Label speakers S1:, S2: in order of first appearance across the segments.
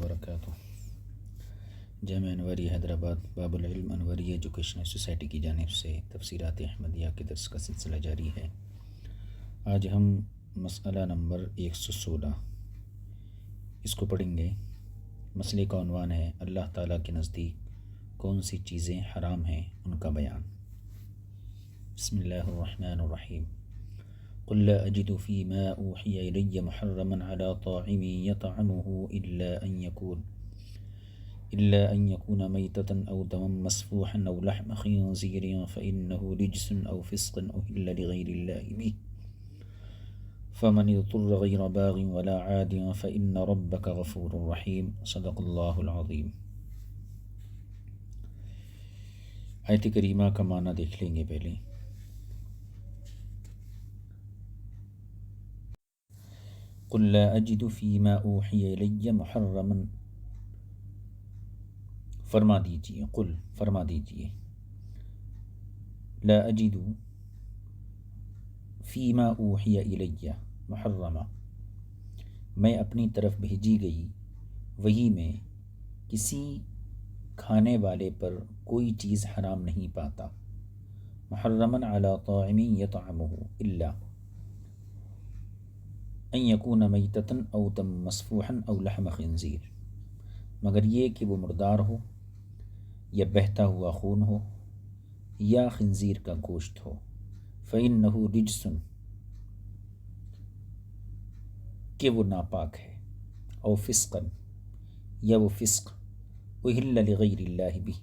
S1: وبرکاتہ۔ جامعہ انواری حیدرآباد باب العلم انواری ایجوکیشنل سوسائٹی کی جانب سے تفسیرات احمدیہ کے درس کا سلسلہ جاری ہے۔ آج ہم مسئلہ نمبر 116 اس کو پڑھیں گے۔ مسئلے کا عنوان ہے اللہ تعالیٰ کے نزدیک کون سی چیزیں حرام ہیں، ان کا بیان۔ بسم اللہ الرحمن الرحیم۔ قل لا أجد فيما أوحي إلي محرما على طاعم يطعمه إلا أن يكون ميتة أو دما مسفوحا أو لحم خنزير فإنه رجس أو فسق أهل لغير الله به فمن اضطر غير باغ ولا عاد فإن ربك غفور رحيم۔ صدق اللہ العظیم۔ آیت کریمہ کا معنی دیکھ لیں گے پہلے۔ قل لا اجد فیما اوحی الی محرما، فرما دیجئے، قل فرما دیجئے، لا اجد فیما اوحی الی محرما، میں اپنی طرف بھیجی گئی وحی میں کسی کھانے والے پر کوئی چیز حرام نہیں پاتا۔ محرما علی طاعم یطعمہ الا ان یکون میتتا او دم مسفوحا او لحم خنزیر، مگر یہ کہ وہ مردار ہو یا بہتا ہوا خون ہو یا خنزیر کا گوشت ہو۔ فإنہ رجس، کہ وہ ناپاک ہے، او فسقا، یا وہ فسق، اہل لغیر اللہ بھی،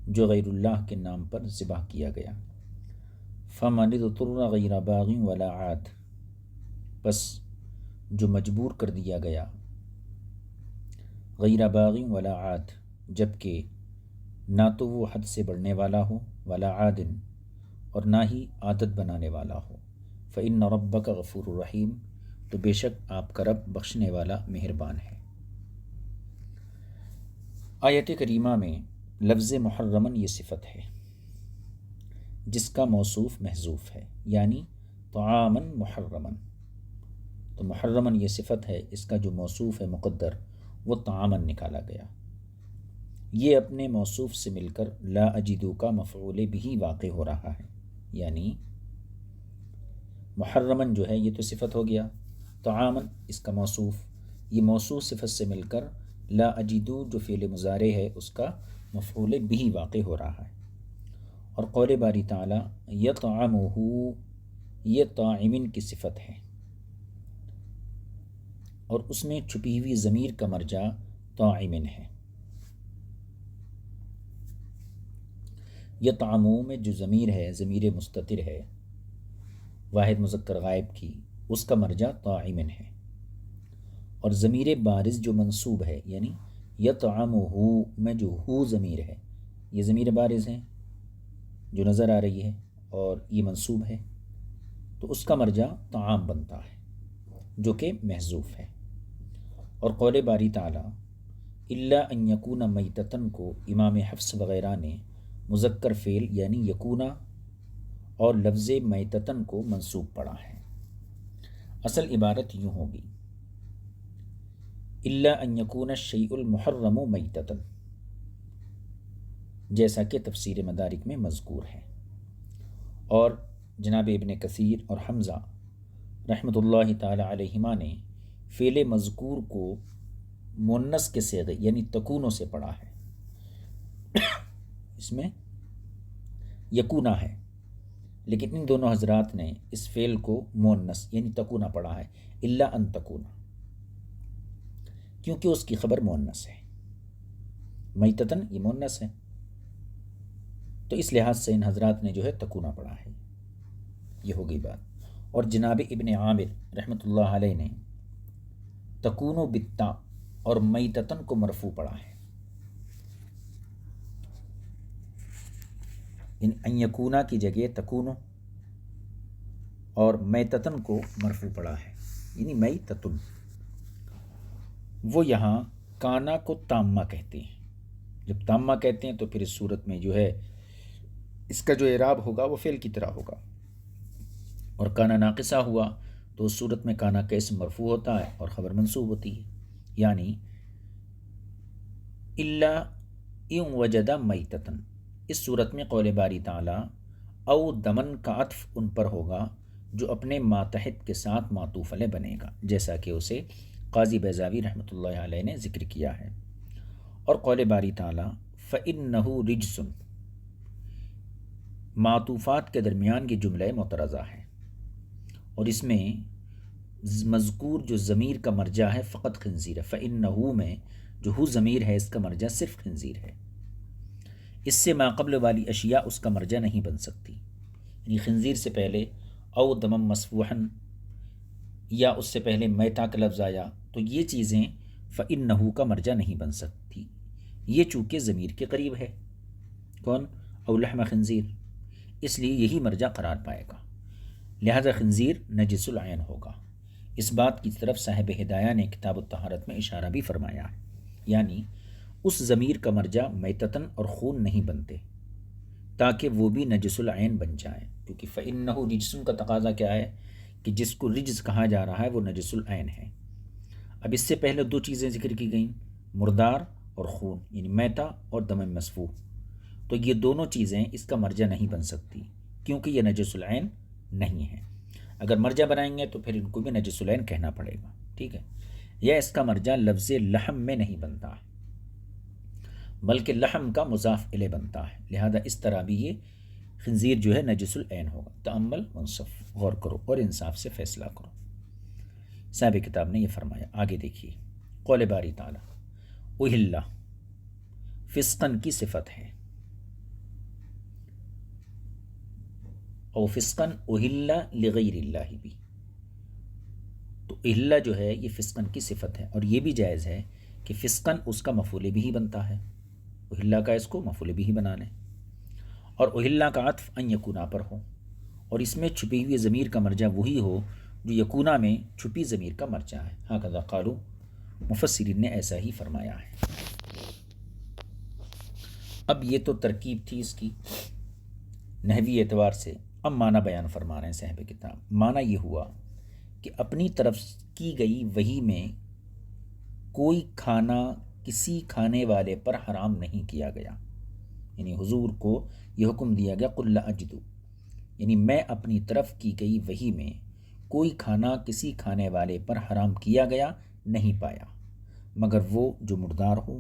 S1: جو غیر اللہ کے نام پر ذبح کیا گیا۔ فمن اضطر غیر باغ ولا عاد، پس جو مجبور کر دیا گیا، غیر باغ ولا عاد، جبکہ نہ تو وہ حد سے بڑھنے والا ہو، ولا عاد، اور نہ ہی عادت بنانے والا ہو۔ فإن ربک غفور الرحیم، تو بے شک آپ کا رب بخشنے والا مہربان ہے۔ آیت کریمہ میں لفظ محرمن یہ صفت ہے جس کا موصوف محذوف ہے، یعنی طعامن محرمن۔ تو محرمن یہ صفت ہے، اس کا جو موصوف ہے مقدر وہ طعامن نکالا گیا۔ یہ اپنے موصوف سے مل کر لا اجدو کا مفعول بھی واقع ہو رہا ہے، یعنی محرمن جو ہے یہ تو صفت ہو گیا، طعامن اس کا موصوف، یہ موصوف صفت سے مل کر لا اجدو جو فعل مضارع ہے اس کا مفعول بھی واقع ہو رہا ہے۔ اور قول باری تعالی یطعمہ، یہ طاعمن کی صفت ہے اور اس میں چھپی ہوئی ضمیر کا مرجع طاعمن ہے۔ یطعمو میں جو ضمیر ہے، ضمیر مستتر ہے واحد مذکر غائب کی، اس کا مرجع طاعمن ہے۔ اور ضمیر بارز جو منصوب ہے، یعنی یطعمہ میں جو ہو ضمیر ہے، یہ ضمیر بارز ہے جو نظر آ رہی ہے اور یہ منصوب ہے، تو اس کا مرجع طعام بنتا ہے جو کہ محذوف ہے۔ اور قول باری تعالی الا ان یکون میتتن کو امام حفص وغیرہ نے مذکر فعل یعنی یکونا اور لفظ میتتن کو منصوب پڑھا ہے۔ اصل عبارت یوں ہوگی الا ان یکون الشیء المحرم میتتن، جیسا کہ تفسیر مدارک میں مذکور ہے۔ اور جناب ابن کثیر اور حمزہ رحمۃ اللہ تعالی علیہما نے فعل مذکور کو مؤنث کے صیغے یعنی تکونوں سے پڑھا ہے۔ اس میں یکونا ہے، لیکن ان دونوں حضرات نے اس فعل کو مؤنث یعنی تکونا پڑھا ہے، الا ان تکونا، کیونکہ اس کی خبر مؤنث ہے، میتتن یہ مؤنث ہے، تو اس لحاظ سے ان حضرات نے جو ہے تکونا پڑھا ہے۔ یہ ہوگی بات۔ اور جناب ابن عامر رحمۃ اللہ علیہ نے تکونو بالتا اور میتتن کو مرفوع پڑھا ہے، ان یکونا کی جگہ تکونو اور میتتن کو مرفوع پڑھا ہے، یعنی میتتن۔ وہ یہاں کانا کو تامہ کہتے ہیں، جب تامہ کہتے ہیں تو پھر اس صورت میں جو ہے اس کا جو اعراب ہوگا وہ فعل کی طرح ہوگا، اور کانا ناقصہ ہوا تو اس صورت میں کانا کا اسم مرفوع ہوتا ہے اور خبر منصوب ہوتی ہے، یعنی اللہ ان وجدہ میتتن، اس صورت میں قول باری تعالیٰ او دمن کا عطف ان پر ہوگا جو اپنے ماتحت کے ساتھ معطوف علیہ بنے گا، جیسا کہ اسے قاضی بیضاوی رحمۃ اللہ علیہ نے ذکر کیا ہے۔ اور قول باری تعالیٰ فَإِنَّهُ رِجْسٌ، معطوفات کے درمیان یہ جملہ معترضہ ہے، اور اس میں مذکور جو ضمیر کا مرجع ہے فقط خنزیر ہے۔ فَإِنَّهُ میں جو ہو ضمیر ہے اس کا مرجع صرف خنزیر ہے، اس سے ماقبل والی اشیاء اس کا مرجع نہیں بن سکتی، یعنی خنزیر سے پہلے او دمم مسفوحن یا اس سے پہلے میتا کا لفظ آیا تو یہ چیزیں فَإِنَّهُ کا مرجع نہیں بن سکتی، یہ چونکہ ضمیر کے قریب ہے، کون؟ او لحم خنزیر، اس لیے یہی مرجع قرار پائے گا، لہذا خنزیر نجس العین ہوگا۔ اس بات کی طرف صاحب ہدایہ نے کتاب الطہارت میں اشارہ بھی فرمایا ہے، یعنی اس ضمیر کا مرجع میتتن اور خون نہیں بنتے تاکہ وہ بھی نجس العین بن جائیں، کیونکہ فَإِنَّهُ رِجْسٌ کا تقاضا کیا ہے کہ جس کو رجز کہا جا رہا ہے وہ نجس العین ہے۔ اب اس سے پہلے دو چیزیں ذکر کی گئیں، مردار اور خون، یعنی میتا اور دم مسفوح، تو یہ دونوں چیزیں اس کا مرجع نہیں بن سکتی کیونکہ یہ نجس العین نہیں ہے۔ اگر مرجع بنائیں گے تو پھر ان کو بھی نجس العین کہنا پڑے گا، ٹھیک ہے؟ یا اس کا مرجع لفظ لحم میں نہیں بنتا ہے بلکہ لحم کا مضاف الیہ بنتا ہے، لہذا اس طرح بھی یہ خنزیر جو ہے نجس العین ہوگا۔ تأمل منصف، غور کرو اور انصاف سے فیصلہ کرو۔ صاحب کتاب نے یہ فرمایا، آگے دیکھیے قول باری تعالیٰ اہلا فسقن کی صفت ہے، او فسقن اہلا لغیر اللہ بھی، تو اہلا جو ہے یہ فسقن کی صفت ہے، اور یہ بھی جائز ہے کہ فسقن اس کا مفعول بھی ہی بنتا ہے، اہلا کا اس کو مفعول بھی ہی بنا لیں، اور اہلا کا عطف ان یکونا پر ہو، اور اس میں چھپی ہوئی ضمیر کا مرجع وہی ہو جو یکونا میں چھپی ضمیر کا مرجع ہے۔ ہاکذا قالو، مفسرین نے ایسا ہی فرمایا ہے۔ اب یہ تو ترکیب تھی اس کی نحوی اعتبار سے، اب معنی بیان فرما رہے ہیں صاحب کتاب۔ معنی یہ ہوا کہ اپنی طرف کی گئی وحی میں کوئی کھانا کسی کھانے والے پر حرام نہیں کیا گیا، یعنی حضور کو یہ حکم دیا گیا قل لا اجدو، یعنی میں اپنی طرف کی گئی وحی میں کوئی کھانا کسی کھانے والے پر حرام کیا گیا نہیں پایا مگر وہ جو مردار ہو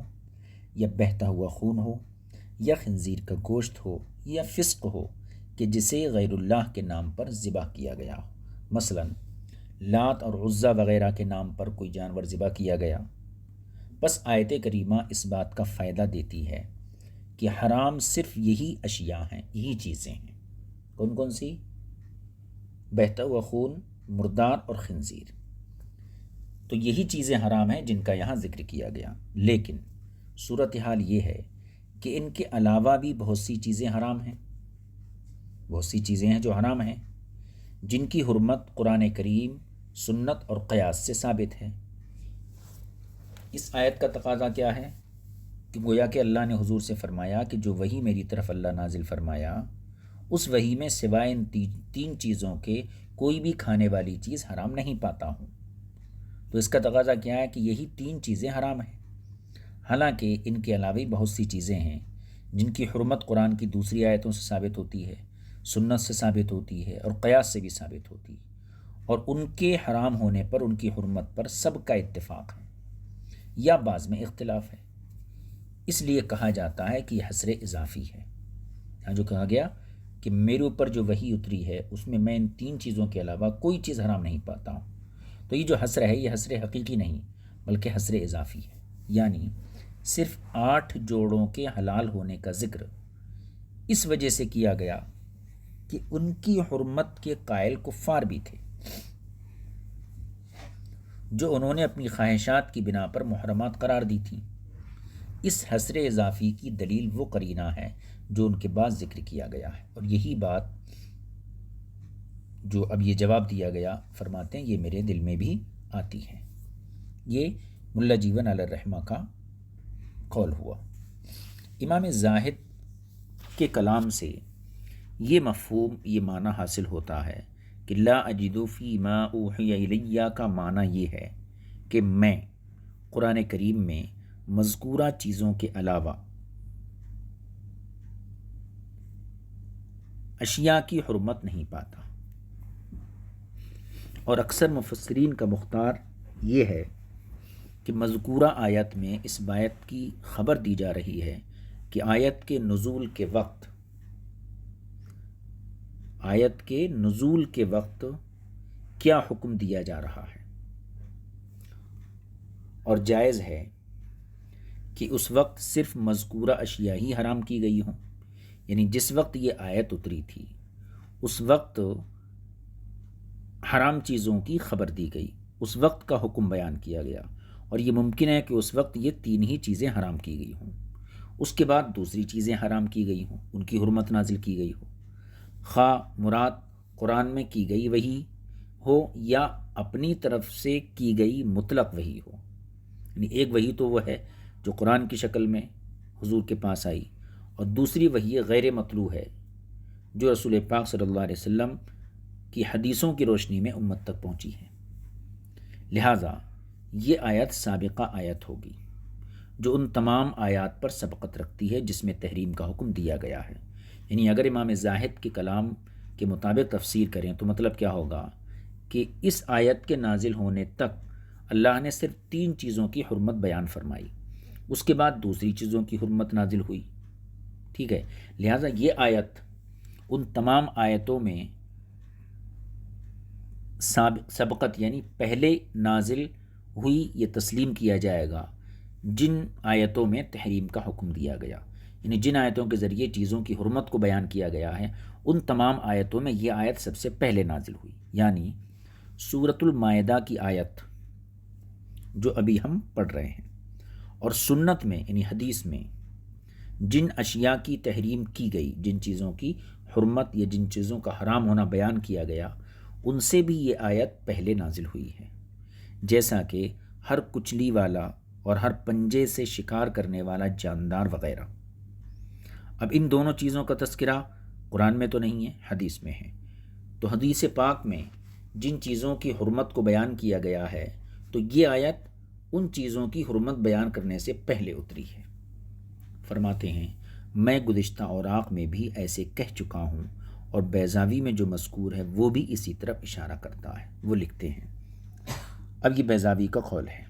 S1: یا بہتا ہوا خون ہو یا خنزیر کا گوشت ہو یا فسق ہو کہ جسے غیر اللہ کے نام پر ذبح کیا گیا ہو، مثلا لات اور عزا وغیرہ کے نام پر کوئی جانور ذبح کیا گیا۔ بس آیت کریمہ اس بات کا فائدہ دیتی ہے کہ حرام صرف یہی اشیاء ہیں، یہی چیزیں ہیں۔ کون کون سی؟ بہتا ہوا خون، مردار اور خنزیر، تو یہی چیزیں حرام ہیں جن کا یہاں ذکر کیا گیا، لیکن صورتحال یہ ہے کہ ان کے علاوہ بھی بہت سی چیزیں حرام ہیں، بہت سی چیزیں ہیں جو حرام ہیں، جن کی حرمت قرآن کریم، سنت اور قیاس سے ثابت ہے۔ اس آیت کا تقاضا کیا ہے کہ گویا کہ اللہ نے حضور سے فرمایا کہ جو وحی میری طرف اللہ نازل فرمایا اس وحی میں سوائے ان تین چیزوں کے کوئی بھی کھانے والی چیز حرام نہیں پاتا ہوں، تو اس کا تقاضا کیا ہے کہ یہی تین چیزیں حرام ہیں، حالانکہ ان کے علاوہ بہت سی چیزیں ہیں جن کی حرمت قرآن کی دوسری آیتوں سے ثابت ہوتی ہے، سنت سے ثابت ہوتی ہے اور قیاس سے بھی ثابت ہوتی ہے، اور ان کے حرام ہونے پر ان کی حرمت پر سب کا اتفاق ہے یا بعض میں اختلاف ہے، اس لیے کہا جاتا ہے کہ یہ حصر اضافی ہے۔ یہاں جو کہا گیا کہ میرے اوپر جو وحی اتری ہے اس میں ان تین چیزوں کے علاوہ کوئی چیز حرام نہیں پاتا ہوں، تو یہ جو حصر ہے یہ حصر حقیقی نہیں بلکہ حصر اضافی ہے، یعنی صرف 8 جوڑوں کے حلال ہونے کا ذکر اس وجہ سے کیا گیا کہ ان کی حرمت کے قائل کفار بھی تھے جو انہوں نے اپنی خواہشات کی بنا پر محرمات قرار دی تھیں۔ اس حصر اضافی کی دلیل وہ قرینہ ہے جو ان کے بعد ذکر کیا گیا ہے، اور یہی بات جو اب یہ جواب دیا گیا فرماتے ہیں یہ میرے دل میں بھی آتی ہے۔ یہ ملا جیون علیہ الرحمہ کا قول ہوا۔ امام زاہد کے کلام سے یہ مفہوم، یہ معنی حاصل ہوتا ہے کہ لا اجد فی ما اوحی الیہ کا معنی یہ ہے کہ میں قرآن کریم میں مذکورہ چیزوں کے علاوہ اشیاء کی حرمت نہیں پاتا۔ اور اکثر مفسرین کا مختار یہ ہے کہ مذکورہ آیت میں اس بات کی خبر دی جا رہی ہے کہ آیت کے نزول کے وقت کیا حکم دیا جا رہا ہے، اور جائز ہے کہ اس وقت صرف مذکورہ اشیاء ہی حرام کی گئی ہوں، یعنی جس وقت یہ آیت اتری تھی اس وقت حرام چیزوں کی خبر دی گئی، اس وقت کا حکم بیان کیا گیا، اور یہ ممکن ہے کہ اس وقت یہ 3 ہی چیزیں حرام کی گئی ہوں، اس کے بعد دوسری چیزیں حرام کی گئی ہوں، ان کی حرمت نازل کی گئی ہو، خواہ مراد قرآن میں کی گئی وحی ہو یا اپنی طرف سے کی گئی مطلق وحی ہو۔ یعنی ایک وحی تو وہ ہے جو قرآن کی شکل میں حضور کے پاس آئی، اور دوسری وحی غیر مطلوع ہے جو رسول پاک صلی اللہ علیہ وسلم کی حدیثوں کی روشنی میں امت تک پہنچی ہے۔ لہٰذا یہ آیت سابقہ آیت ہوگی جو ان تمام آیات پر سبقت رکھتی ہے جس میں تحریم کا حکم دیا گیا ہے۔ یعنی اگر امام زاہد کے کلام کے مطابق تفسیر کریں تو مطلب کیا ہوگا کہ اس آیت کے نازل ہونے تک اللہ نے صرف 3 چیزوں کی حرمت بیان فرمائی، اس کے بعد دوسری چیزوں کی حرمت نازل ہوئی، ٹھیک ہے۔ لہٰذا یہ آیت ان تمام آیتوں میں سبقت یعنی پہلے نازل ہوئی، یہ تسلیم کیا جائے گا جن آیتوں میں تحریم کا حکم دیا گیا، یعنی جن آیتوں کے ذریعے چیزوں کی حرمت کو بیان کیا گیا ہے ان تمام آیتوں میں یہ آیت سب سے پہلے نازل ہوئی، یعنی سورۃ المائدہ کی آیت جو ابھی ہم پڑھ رہے ہیں، اور سنت میں یعنی حدیث میں جن اشیاء کی تحریم کی گئی، جن چیزوں کی حرمت یا جن چیزوں کا حرام ہونا بیان کیا گیا، ان سے بھی یہ آیت پہلے نازل ہوئی ہے، جیسا کہ ہر کچلی والا اور ہر پنجے سے شکار کرنے والا جاندار وغیرہ۔ اب ان دونوں چیزوں کا تذکرہ قرآن میں تو نہیں ہے، حدیث میں ہے، تو حدیث پاک میں جن چیزوں کی حرمت کو بیان کیا گیا ہے تو یہ آیت ان چیزوں کی حرمت بیان کرنے سے پہلے اتری ہے۔ فرماتے ہیں میں گزشتہ اوراق میں بھی ایسے کہہ چکا ہوں، اور بیضاوی میں جو مذکور ہے وہ بھی اسی طرف اشارہ کرتا ہے۔ وہ لکھتے ہیں، اب یہ بیضاوی کا قول ہے،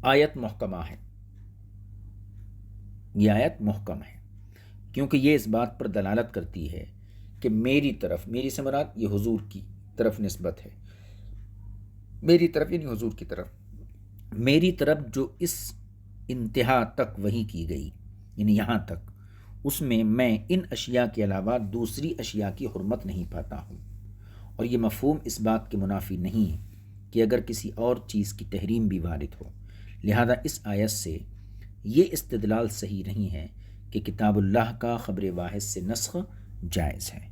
S1: آیت محکمہ ہے، یہ آیت محکم ہے کیونکہ یہ اس بات پر دلالت کرتی ہے کہ میری طرف، میری سے مراد یہ حضور کی طرف نسبت ہے، میری طرف یعنی حضور کی طرف، میری طرف جو اس انتہا تک وحی کی گئی یعنی یہاں تک، اس میں ان اشیاء کے علاوہ دوسری اشیاء کی حرمت نہیں پاتا ہوں، اور یہ مفہوم اس بات کے منافی نہیں ہے کہ اگر کسی اور چیز کی تحریم بھی وارد ہو۔ لہذا اس آیت سے یہ استدلال صحیح نہیں ہے کہ کتاب اللہ کا خبر واحد سے نسخ جائز ہے،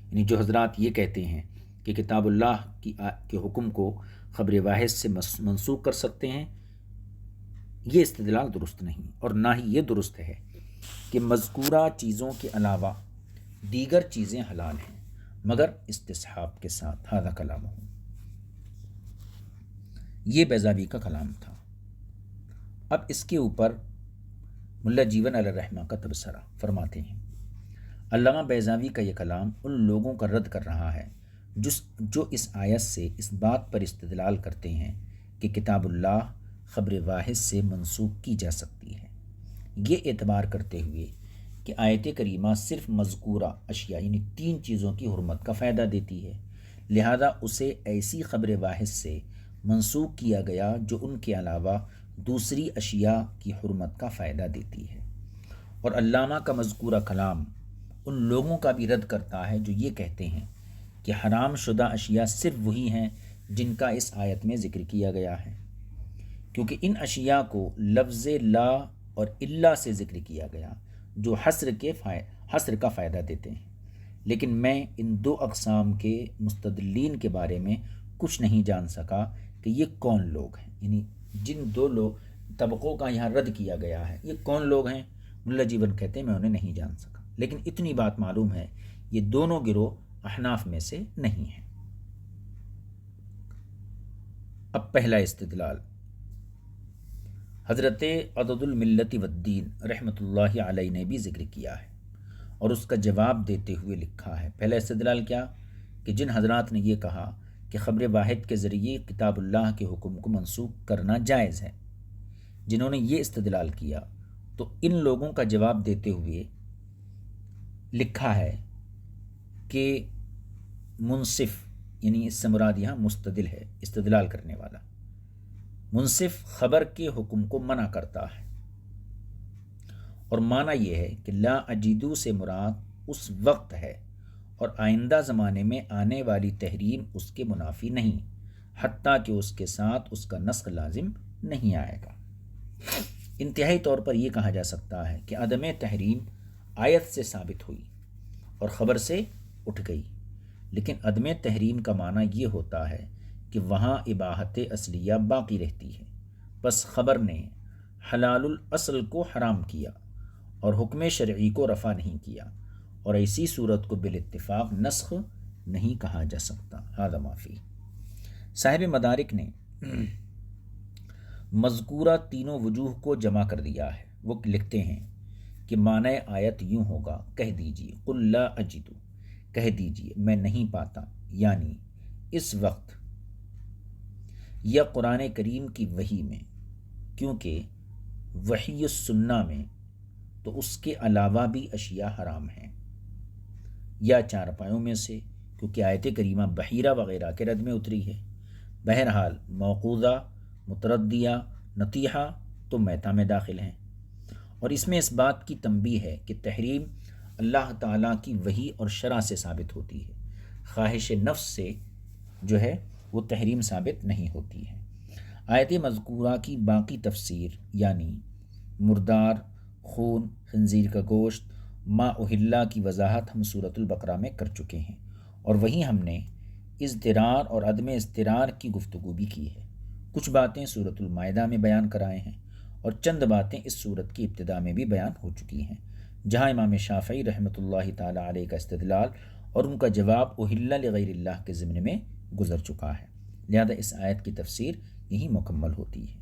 S1: یعنی جو حضرات یہ کہتے ہیں کہ کتاب اللہ کے حکم کو خبر واحد سے منسوخ کر سکتے ہیں، یہ استدلال درست نہیں، اور نہ ہی یہ درست ہے کہ مذکورہ چیزوں کے علاوہ دیگر چیزیں حلال ہیں مگر استصحاب کے ساتھ۔ ھذا کلام ہوں، یہ بیضاوی کا کلام تھا۔ اب اس کے اوپر ملا جیون علیہ الرحمہ کا تبصرہ فرماتے ہیں، علامہ بیضاوی کا یہ کلام ان لوگوں کا رد کر رہا ہے جو اس آیت سے اس بات پر استدلال کرتے ہیں کہ کتاب اللہ خبر واحد سے منسوخ کی جا سکتی ہے، یہ اعتبار کرتے ہوئے کہ آیت کریمہ صرف مذکورہ اشیاء یعنی 3 چیزوں کی حرمت کا فائدہ دیتی ہے، لہذا اسے ایسی خبر واحد سے منسوخ کیا گیا جو ان کے علاوہ دوسری اشیاء کی حرمت کا فائدہ دیتی ہے۔ اور علامہ کا مذکورہ کلام ان لوگوں کا بھی رد کرتا ہے جو یہ کہتے ہیں کہ حرام شدہ اشیاء صرف وہی ہیں جن کا اس آیت میں ذکر کیا گیا ہے، کیونکہ ان اشیاء کو لفظ لا اور الا سے ذکر کیا گیا جو حصر کا فائدہ دیتے ہیں، لیکن میں ان 2 اقسام کے مستدلین کے بارے میں کچھ نہیں جان سکا کہ یہ کون لوگ ہیں، یعنی جن 2 طبقوں کا یہاں رد کیا گیا ہے یہ کون لوگ ہیں۔ ملا جیون کہتے ہیں میں انہیں نہیں جان سکا، لیکن اتنی بات معلوم ہے یہ دونوں گروہ احناف میں سے نہیں ہیں۔ اب پہلا استدلال، حضرت عضد الملت والدین رحمۃ اللہ علیہ نے بھی ذکر کیا ہے اور اس کا جواب دیتے ہوئے لکھا ہے۔ پہلا استدلال کیا کہ جن حضرات نے یہ کہا کہ خبر واحد کے ذریعے کتاب اللہ کے حکم کو منسوخ کرنا جائز ہے، جنہوں نے یہ استدلال کیا تو ان لوگوں کا جواب دیتے ہوئے لکھا ہے کہ منصف، یعنی اس سے مراد یہاں مستدل ہے، استدلال کرنے والا، منصف خبر کے حکم کو منع کرتا ہے، اور معنی یہ ہے کہ لا اجیدو سے مراد اس وقت ہے اور آئندہ زمانے میں آنے والی تحریم اس کے منافی نہیں، حتیٰ کہ اس کے ساتھ اس کا نسخ لازم نہیں آئے گا۔ انتہائی طور پر یہ کہا جا سکتا ہے کہ عدم تحریم آیت سے ثابت ہوئی اور خبر سے اٹھ گئی، لیکن عدم تحریم کا معنی یہ ہوتا ہے کہ وہاں اباحت اصلیہ باقی رہتی ہے، بس خبر نے حلال الاصل کو حرام کیا اور حکم شرعی کو رفع نہیں کیا، اور ایسی صورت کو بالاتفاق نسخ نہیں کہا جا سکتا۔ ھذا ما فی۔ صاحب مدارک نے مذکورہ تینوں وجوہ کو جمع کر دیا ہے۔ وہ لکھتے ہیں کہ معنی آیت یوں ہوگا، کہہ دیجیے قل لا اجدو، کہہ دیجیے میں نہیں پاتا، یعنی اس وقت یا قرآن کریم کی وحی میں، کیونکہ وحی السنہ میں تو اس کے علاوہ بھی اشیاء حرام ہیں، یا چارپائیوں میں سے، کیونکہ آیت کریمہ بحیرہ وغیرہ کے رد میں اتری ہے۔ بہرحال موقوذہ، متردیہ، نطیحہ تو میتہ میں داخل ہیں، اور اس میں اس بات کی تنبیہ ہے کہ تحریم اللہ تعالیٰ کی وحی اور شرع سے ثابت ہوتی ہے، خواہش نفس سے جو ہے وہ تحریم ثابت نہیں ہوتی ہے۔ آیت مذکورہ کی باقی تفسیر یعنی مردار، خون، خنزیر کا گوشت، ما اہلا کی وضاحت ہم سورۃ البقرہ میں کر چکے ہیں، اور وہیں ہم نے اضطرار اور عدم اضطرار کی گفتگو بھی کی ہے۔ کچھ باتیں سورۃ المائدہ میں بیان کرائے ہیں اور چند باتیں اس سورت کی ابتدا میں بھی بیان ہو چکی ہیں، جہاں امام شافعی رحمۃ اللہ تعالی علیہ کا استدلال اور ان کا جواب اہل لغیر اللہ کے ضمن میں گزر چکا ہے، لہذا اس آیت کی تفسیر یہی مکمل ہوتی ہے۔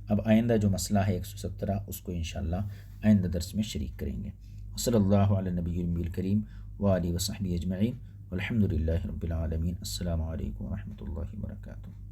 S1: اب آئندہ جو مسئلہ ہے 117 اس کو انشاءاللہ آئندہ درس میں شریک کریں گے۔ صلی اللہ علی نبی الکریم وآلہ وصحبہ اجمعین والحمد للہ رب العالمین۔ السلام علیکم ورحمۃ اللہ وبرکاتہ۔